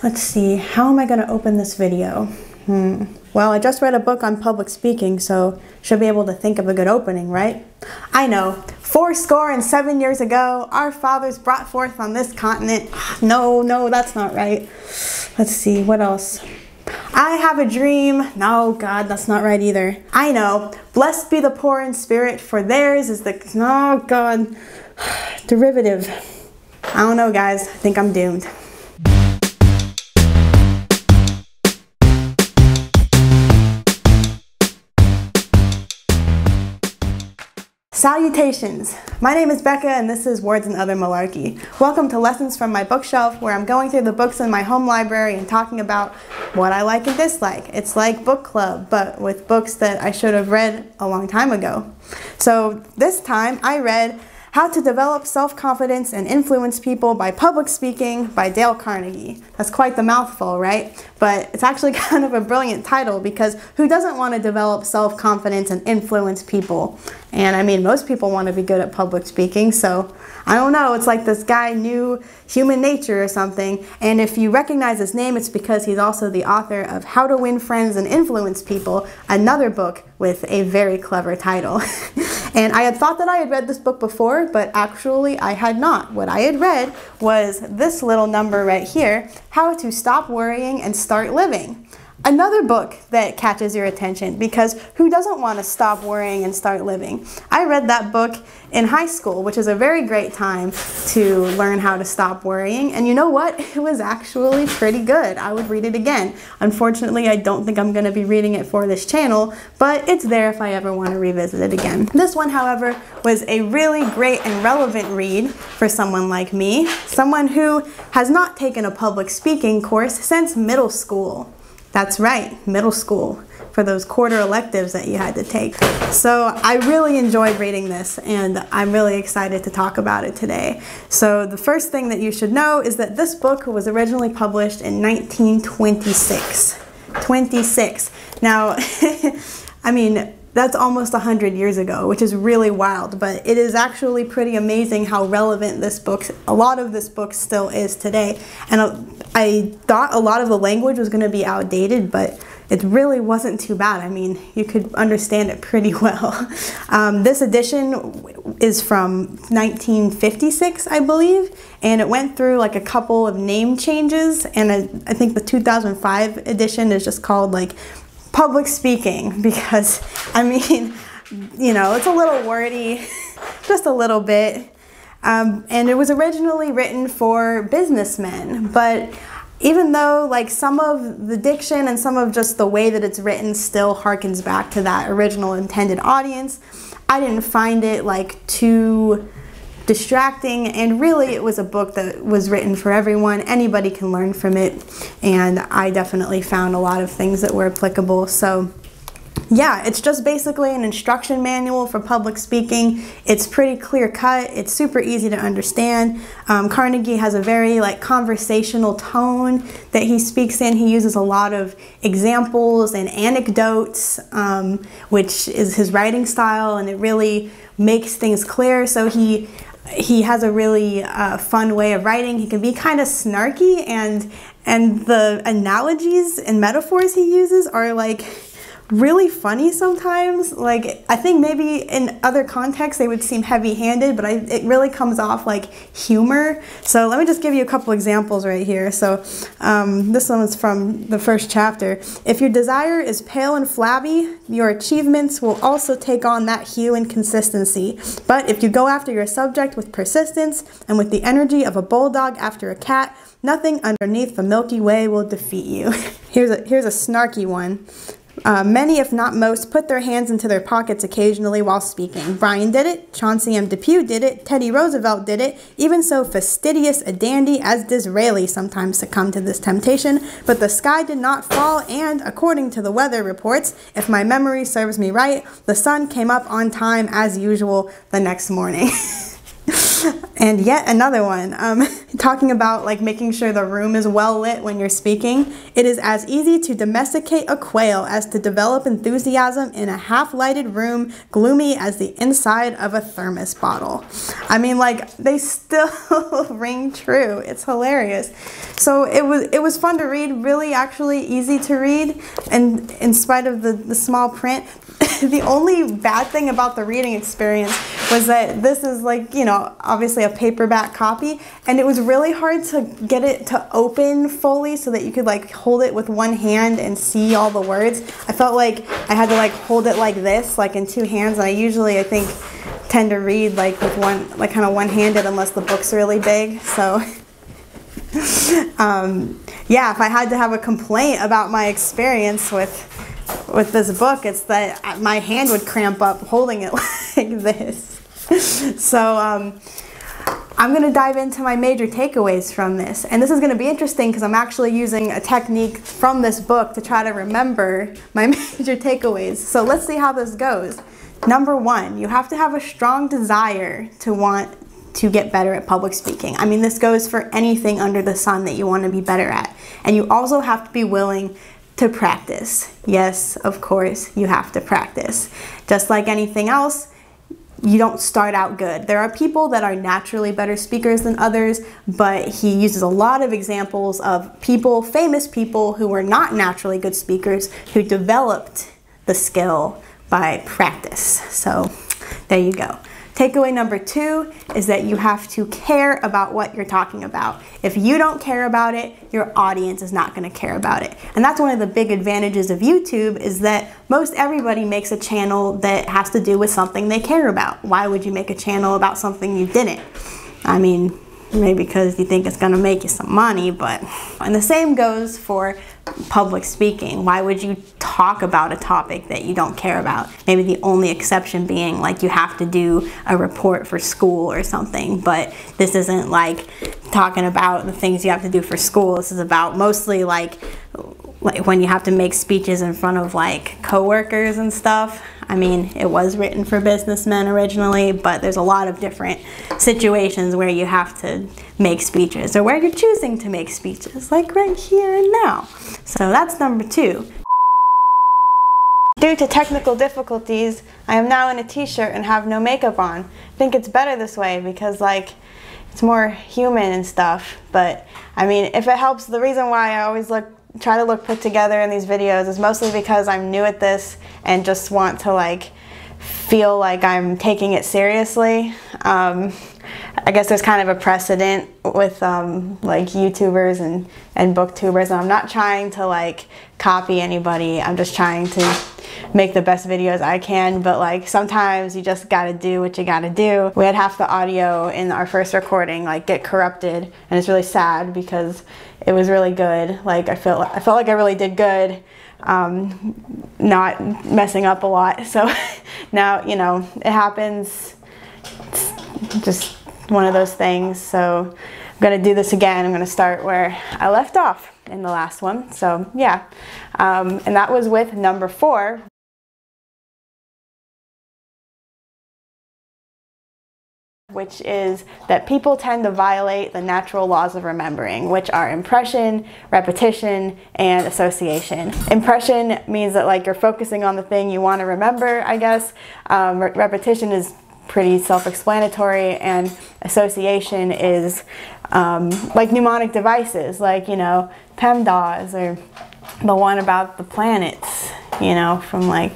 Let's see, how am I going to open this video? Well, I just read a book on public speaking, so should be able to think of a good opening, right? I know, 7 years ago, our fathers brought forth on this continent. No, that's not right. Let's see, what else? I have a dream. No, God, that's not right either. I know, blessed be the poor in spirit, for theirs is the, oh God, derivative. I don't know, guys, I think I'm doomed. Salutations! My name is Becca and this is Words and Other Malarkey. Welcome to Lessons from My Bookshelf, where I'm going through the books in my home library and talking about what I like and dislike. It's like book club, but with books that I should have read a long time ago. So this time I read How to Develop Self-Confidence and Influence People by Public Speaking by Dale Carnegie. That's quite the mouthful, right? But it's actually kind of a brilliant title, because who doesn't want to develop self-confidence and influence people? And I mean, most people want to be good at public speaking, so I don't know, it's like this guy knew human nature or something, and if you recognize his name, it's because he's also the author of How to Win Friends and Influence People, another book with a very clever title. And I had thought that I had read this book before, but actually I had not. What I had read was this little number right here, How to Stop Worrying and Start Living. Another book that catches your attention, because who doesn't want to stop worrying and start living? I read that book in high school, which is a very great time to learn how to stop worrying. And you know what? It was actually pretty good. I would read it again. Unfortunately, I don't think I'm going to be reading it for this channel, but it's there if I ever want to revisit it again. This one, however, was a really great and relevant read for someone like me, someone who has not taken a public speaking course since middle school. That's right, middle school, for those quarter electives that you had to take. So I really enjoyed reading this, and I'm really excited to talk about it today. So the first thing that you should know is that this book was originally published in 1926. 26. Now, I mean, that's almost 100 years ago, which is really wild, but it is actually pretty amazing how relevant this book, a lot of this book still is today. And I thought a lot of the language was going to be outdated, but it really wasn't too bad. I mean, you could understand it pretty well. This edition is from 1956, I believe, and it went through like a couple of name changes, and I think the 2005 edition is just called like Public Speaking, because I mean, you know, it's a little wordy, just a little bit. And it was originally written for businessmen, but even though like some of the diction and some of just the way that it's written still harkens back to that original intended audience, I didn't find it like too distracting, and really it was a book that was written for everyone. Anybody can learn from it, and I definitely found a lot of things that were applicable. So yeah, it's just basically an instruction manual for public speaking. It's pretty clear cut, it's super easy to understand. Carnegie has a very like conversational tone that he speaks in. He uses a lot of examples and anecdotes, which is his writing style, and it really makes things clear. So he has a really fun way of writing. He can be kind of snarky, and the analogies and metaphors he uses are like really funny sometimes. Like, I think maybe in other contexts they would seem heavy-handed, but it really comes off like humor. So let me just give you a couple examples right here. So this one is from the first chapter. If your desire is pale and flabby, your achievements will also take on that hue and consistency. But if you go after your subject with persistence and with the energy of a bulldog after a cat, nothing underneath the Milky Way will defeat you. Here's a snarky one. Many, if not most, put their hands into their pockets occasionally while speaking. Brian did it, Chauncey M. Depew did it, Teddy Roosevelt did it, even so fastidious a dandy as Disraeli sometimes succumbed to this temptation, but the sky did not fall, and, according to the weather reports, if my memory serves me right, the sun came up on time as usual the next morning. And yet another one, talking about like making sure the room is well lit when you're speaking. It is as easy to domesticate a quail as to develop enthusiasm in a half-lighted room, gloomy as the inside of a thermos bottle. I mean, like, they still ring true. It's hilarious. So it was fun to read, really actually easy to read, and in spite of the small print. The only bad thing about the reading experience was that this is like, you know, obviously a paperback copy, and it was really hard to get it to open fully so that you could like hold it with one hand and see all the words. I felt like I had to like hold it like this, like in two hands, and I usually, I think, tend to read like with one, like kind of one-handed unless the book's really big, so. Yeah, if I had to have a complaint about my experience with this book, it's that my hand would cramp up holding it like this. So I'm going to dive into my major takeaways from this. And this is going to be interesting because I'm actually using a technique from this book to try to remember my major takeaways. So let's see how this goes. Number one, you have to have a strong desire to want to get better at public speaking. I mean, this goes for anything under the sun that you want to be better at. And you also have to be willing to practice. Yes, of course, you have to practice. Just like anything else, you don't start out good. There are people that are naturally better speakers than others, but he uses a lot of examples of people, famous people, who were not naturally good speakers, who developed the skill by practice. So there you go. Takeaway number two is that you have to care about what you're talking about. If you don't care about it, your audience is not going to care about it. And that's one of the big advantages of YouTube, is that most everybody makes a channel that has to do with something they care about. Why would you make a channel about something you didn't? I mean, maybe because you think it's going to make you some money, but... And the same goes for public speaking. Why would you talk about a topic that you don't care about? Maybe the only exception being like you have to do a report for school or something, but this isn't like talking about the things you have to do for school. This is about mostly like when you have to make speeches in front of like coworkers and stuff. I mean, it was written for businessmen originally, but there's a lot of different situations where you have to make speeches, or where you're choosing to make speeches, like right here and now. So that's number two. Due to technical difficulties, I am now in a t-shirt and have no makeup on. I think it's better this way because like it's more human and stuff, but I mean, if it helps, the reason why I always try to look put together in these videos is mostly because I'm new at this and just want to like feel like I'm taking it seriously. I guess there's kind of a precedent with like YouTubers and booktubers, and I'm not trying to like copy anybody. I'm just trying to make the best videos I can, but like sometimes you just gotta do what you gotta do. We had half the audio in our first recording like get corrupted, and it's really sad because it was really good. Like I felt like I really did good, not messing up a lot. So now, you know, it happens. It's just one of those things. So I'm gonna do this again. I'm gonna start where I left off in the last one. So yeah, and that was with number 4. Which is that people tend to violate the natural laws of remembering, which are impression, repetition, and association. Impression means that like you're focusing on the thing you want to remember, I guess. Repetition is pretty self-explanatory, and association is like mnemonic devices, like, you know, PEMDAS, or the one about the planets, you know, from like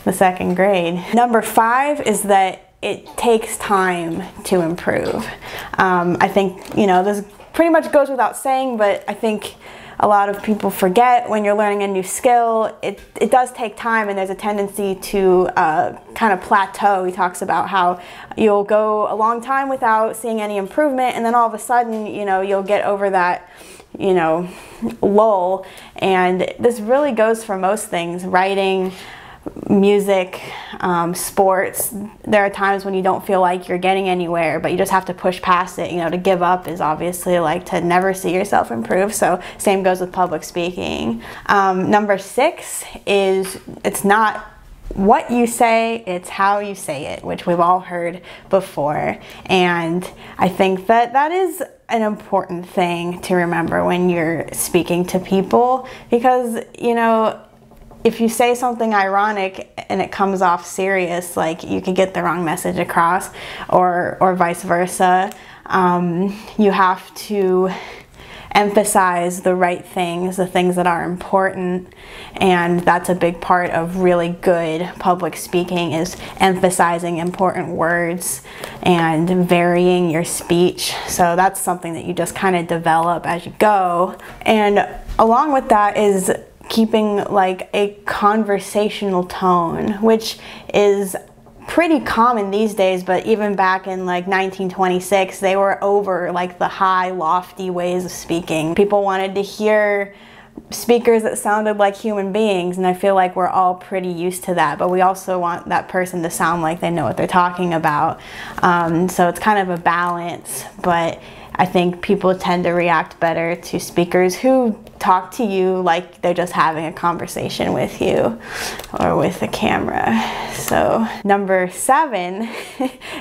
the 2nd grade. Number 5 is that it takes time to improve. I think, you know, this pretty much goes without saying, but I think a lot of people forget when you're learning a new skill, it does take time, and there's a tendency to kind of plateau. He talks about how you'll go a long time without seeing any improvement, and then all of a sudden, you know, you'll get over that, you know, lull. And this really goes for most things: writing, music, sports. There are times when you don't feel like you're getting anywhere, but you just have to push past it. You know, to give up is obviously like to never see yourself improve. So same goes with public speaking. Number 6 is it's not what you say, it's how you say it, which we've all heard before. And I think that that is an important thing to remember when you're speaking to people, because, you know, if you say something ironic and it comes off serious, like, you could get the wrong message across, or vice versa. You have to emphasize the right things, the things that are important, and that's a big part of really good public speaking, is emphasizing important words and varying your speech. So that's something that you just kind of develop as you go. And along with that is keeping like a conversational tone, which is pretty common these days, but even back in like 1926, they were over like the high, lofty ways of speaking. People wanted to hear speakers that sounded like human beings, and I feel like we're all pretty used to that, but we also want that person to sound like they know what they're talking about. So it's kind of a balance, but I think people tend to react better to speakers who talk to you like they're just having a conversation with you or with a camera. So number 7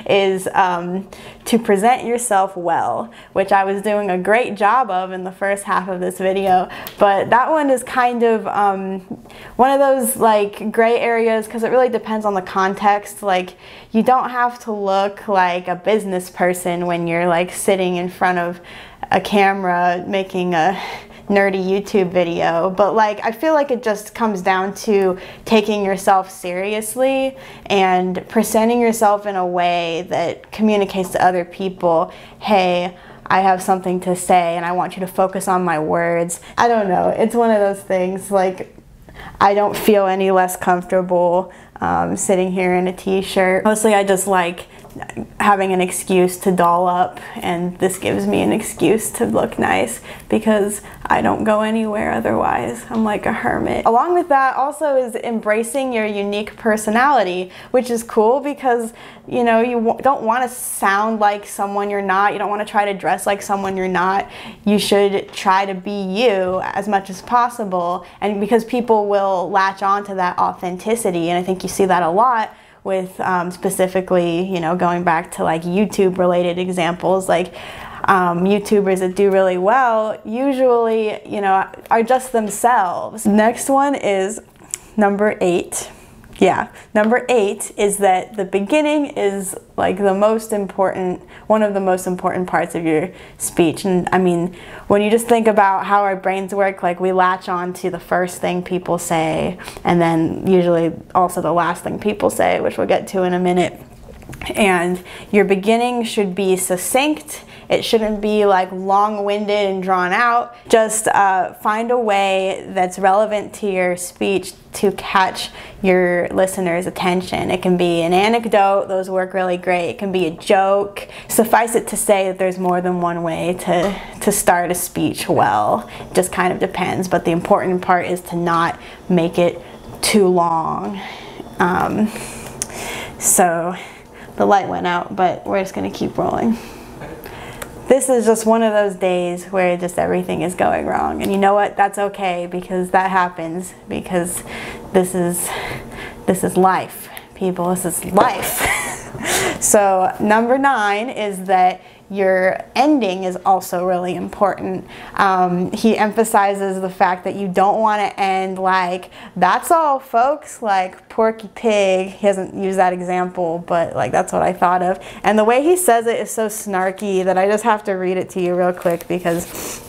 is to present yourself well, which I was doing a great job of in the first half of this video, but that one is kind of one of those like gray areas, because it really depends on the context. Like, you don't have to look like a business person when you're like sitting in front of a camera making a nerdy YouTube video, but like, I feel like it just comes down to taking yourself seriously and presenting yourself in a way that communicates to other people, hey, I have something to say and I want you to focus on my words. I don't know, it's one of those things, like, I don't feel any less comfortable sitting here in a t-shirt. Mostly I just like having an excuse to doll up, and this gives me an excuse to look nice because I don't go anywhere otherwise. I'm like a hermit. Along with that also is embracing your unique personality, which is cool because, you know, you don't want to sound like someone you're not. You don't want to try to dress like someone you're not. You should try to be you as much as possible, and because people will latch on to that authenticity, and I think you see that a lot with specifically, you know, going back to like YouTube related examples, like YouTubers that do really well usually, you know, are just themselves. Next one is number 8. Yeah, number 8 is that the beginning is like the most important, one of the most important parts of your speech. And I mean, when you just think about how our brains work, like we latch on to the first thing people say, and then usually also the last thing people say, which we'll get to in a minute. And your beginning should be succinct. It shouldn't be like long-winded and drawn out. Just find a way that's relevant to your speech to catch your listeners' attention. It can be an anecdote, those work really great. It can be a joke. Suffice it to say that there's more than one way to start a speech well. It just kind of depends, but the important part is to not make it too long. So the light went out, but we're just gonna keep rolling. This is just one of those days where just everything is going wrong. And you know what? That's okay, because that happens, because this is life, people. This is life. So number 9 is that your ending is also really important. He emphasizes the fact that you don't want to end like, that's all folks, like Porky Pig. He hasn't used that example, but like that's what I thought of. And the way he says it is so snarky that I just have to read it to you real quick because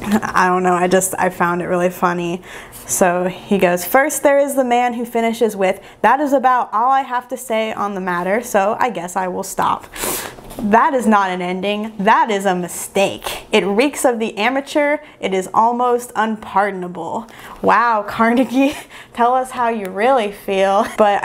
I don't know, I found it really funny. So he goes, first there is the man who finishes with, that is about all I have to say on the matter, so I guess I will stop. That is not an ending, that is a mistake. It reeks of the amateur, it is almost unpardonable. Wow, Carnegie, tell us how you really feel. But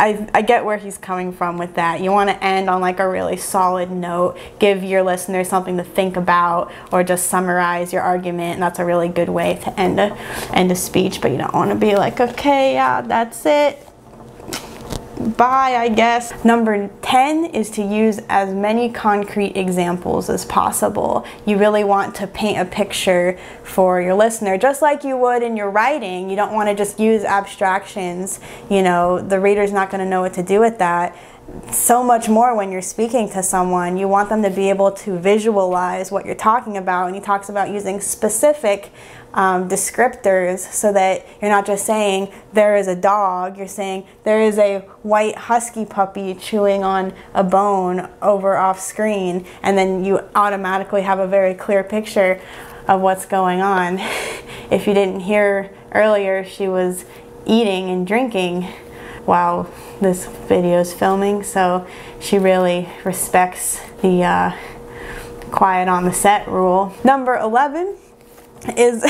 I get where he's coming from with that. You want to end on like a really solid note, give your listeners something to think about, or just summarize your argument, and that's a really good way to end a speech, but you don't want to be like, okay, yeah, that's it. bye, I guess. Number 10 is to use as many concrete examples as possible. You really want to paint a picture for your listener, just like you would in your writing. You don't want to just use abstractions. You know, the reader's not going to know what to do with that. So much more when you're speaking to someone. You want them to be able to visualize what you're talking about, and he talks about using specific descriptors so that you're not just saying there is a dog, you're saying there is a white husky puppy chewing on a bone over off screen, and then you automatically have a very clear picture of what's going on. If you didn't hear earlier, she was eating and drinking while this video is filming, so she really respects the quiet on the set rule. Number 11 is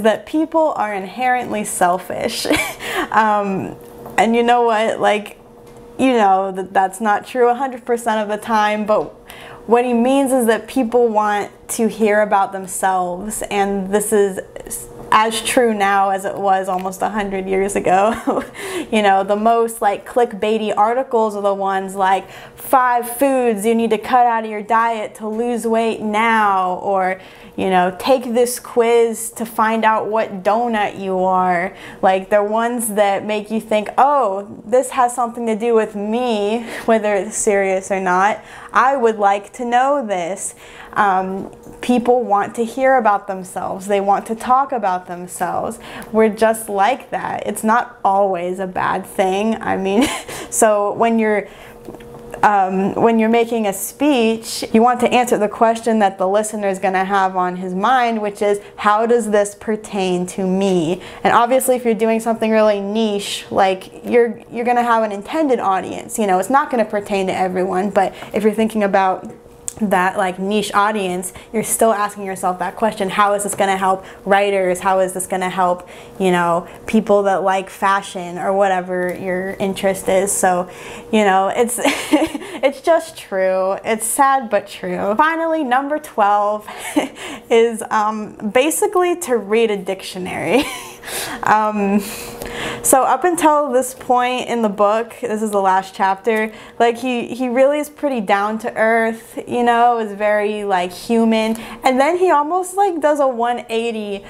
that people are inherently selfish. And you know what, like, you know that's not true 100% of the time, but what he means is that people want to hear about themselves, and this is as true now as it was almost 100 years ago. You know, the most like clickbaity articles are the ones like 5 foods you need to cut out of your diet to lose weight now, or, you know, take this quiz to find out what donut you are. Like, they're ones that make you think, oh, this has something to do with me, whether it's serious or not. I would like to know this. People want to hear about themselves. They want to talk about themselves. We're just like that. It's not always a bad thing. I mean, so when you're making a speech, you want to answer the question that the listener is going to have on his mind, which is, how does this pertain to me? And obviously, if you're doing something really niche, like you're going to have an intended audience. You know, it's not going to pertain to everyone, but if you're thinking about that like niche audience, you're still asking yourself that question: how is this going to help writers? How is this going to help, you know, people that like fashion or whatever your interest is? So, you know, it's it's just true. It's sad but true. Finally, number 12 is basically to read a dictionary. So up until this point in the book, this is the last chapter, like he really is pretty down to earth, you know, is very like human, and then he almost like does a 180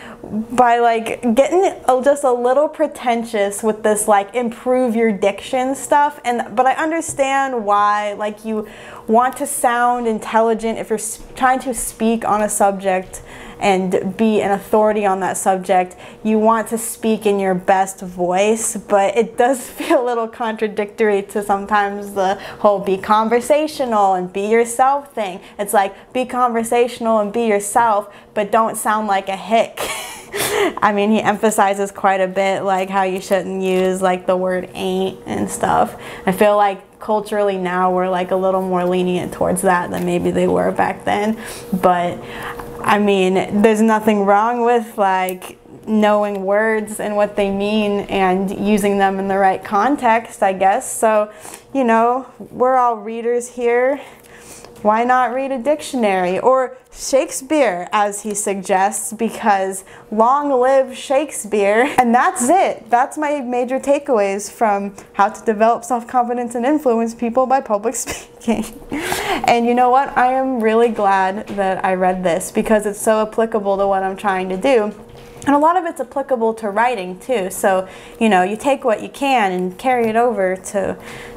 by like getting just a little pretentious with this like improve your diction stuff. But I understand why, like, you want to sound intelligent if you're trying to speak on a subject and be an authority on that subject. You want to speak in your best voice, but it does feel a little contradictory to sometimes the whole be conversational and be yourself thing. It's like, be conversational and be yourself, but don't sound like a hick. I mean, he emphasizes quite a bit like how you shouldn't use like the word ain't and stuff. I feel like culturally now we're like a little more lenient towards that than maybe they were back then. But I mean, there's nothing wrong with like knowing words and what they mean and using them in the right context, I guess. So, you know, we're all readers here. Why not read a dictionary? Or Shakespeare, as he suggests, because long live Shakespeare. And that's it. That's my major takeaways from How to Develop Self-Confidence and Influence People by Public Speaking. And you know what? I am really glad that I read this because it's so applicable to what I'm trying to do. And a lot of it's applicable to writing too. So, you know, you take what you can and carry it over to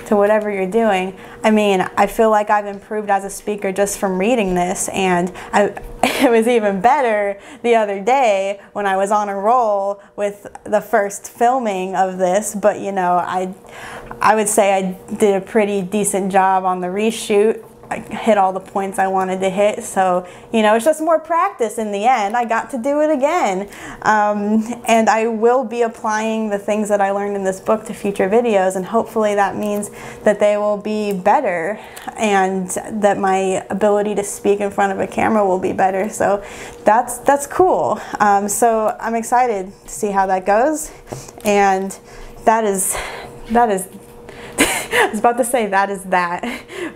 whatever you're doing. I mean, I feel like I've improved as a speaker just from reading this, and it was even better the other day when I was on a roll with the first filming of this. But, you know, I would say I did a pretty decent job on the reshoot. I hit all the points I wanted to hit, so, you know, it's just more practice in the end. I got to do it again. And I will be applying the things that I learned in this book to future videos, and hopefully that means that they will be better and that my ability to speak in front of a camera will be better. So that's cool. So I'm excited to see how that goes. And that is I was about to say that is that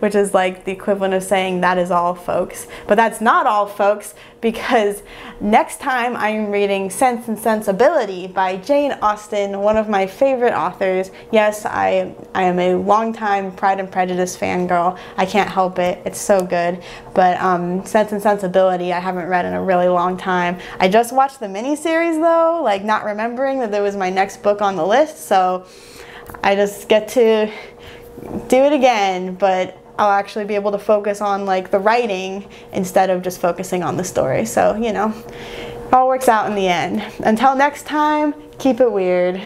which is like the equivalent of saying that is all, folks. But that's not all, folks, because next time I'm reading Sense and Sensibility by Jane Austen, one of my favorite authors. Yes, I am a longtime Pride and Prejudice fangirl. I can't help it. It's so good. But Sense and Sensibility I haven't read in a really long time. I just watched the miniseries though, like not remembering that there was my next book on the list, so I just get to do it again, but I'll actually be able to focus on like the writing instead of just focusing on the story. So, you know, it all works out in the end. Until next time, keep it weird.